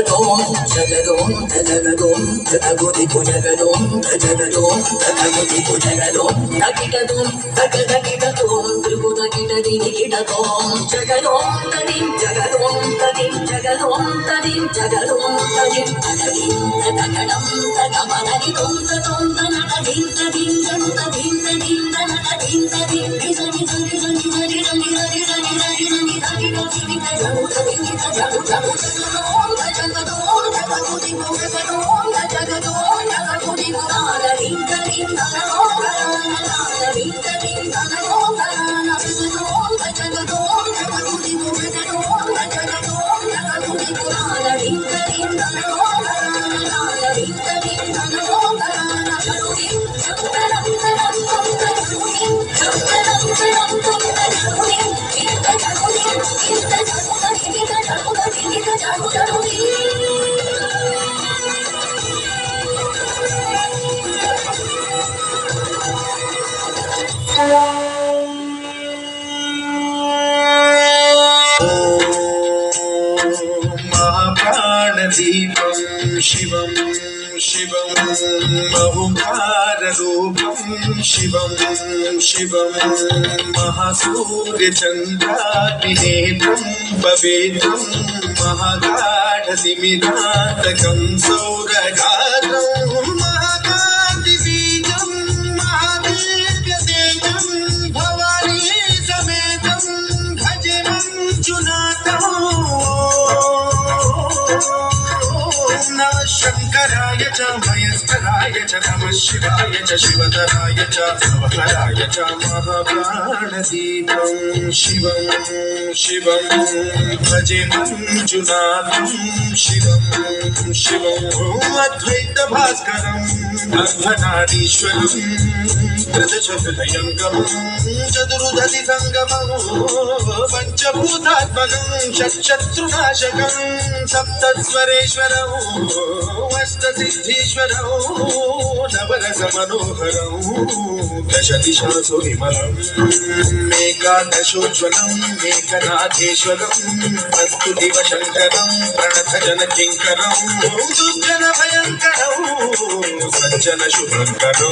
జగదోం జగదోం జగదోం జగగుదికు జగదోం జగదోం జగగుదికు జగదోం తకిటదోం తకదకిటదోం త్రిగుదకిటదినికిటదోం జగదోం తదిం జగదోం తదిం జగదోం తదిం జగదోం తదిం తదిం తగడం తగమనదిదోం తదోం తనదిం తదిం తదిం తదిం తనదిం తదిం నిజని జని జని జని జని జని జని జని జని తగిడో తిగిట జను తగిట జను జను జగదోం జగదోం జగగుదికు జగదోం జగదోం జగగుదికు తనదిం తదిం తనదోం తనదిం తదిం తనదోం తనదోం జగదోం జగగుదికు జగదోం జగదోం జగగుదికు తనదిం తదిం తనదోం తనదిం తదిం తనదోం తనదిం జగదం తనం తనం జగదం తనం తనం ఇంత జగదిం ఇంత జగదిం ఇంత జగదిం ఇంత జగదిం महाप्राणदीपं शिवं शिवं बहुकाररूपं शिवं शिवं महासूर्यचन्द्राग्निनेत्रं भवेत्रं महागाढतिमिरातकं सौरगात्रं महाकान्तिबीजं महादिव्यतेजं भवानी समेतं भजे मञ्जुनाथम् नमः शङ्कराय च महेश्वराय च नमः शिवाय च शिवधराय च नवहराय च महाप्राणदीपं शिवं शिवं भजे मञ्जुनाथं शिवं शिवं अद्वैतभास्करम् अर्धनारीश्वरं त्रिदशहृदयङ्गमं चतुर्दधिसङ्गमं पञ्चभूतात्मकं षट्शत्रुनाशकं सप्तस्वरेश्वरौ अष्टसिद्धीश्वरौ नवरसमनोहरौ दशदिशासु विमलं मेकादशोज्ज्वलं मेकनाथेश्वरं अस्तु दिवशङ्करं प्रणतजनकिङ्करं दुर्जनभयङ्करौ सज्जनशुभङ्करौ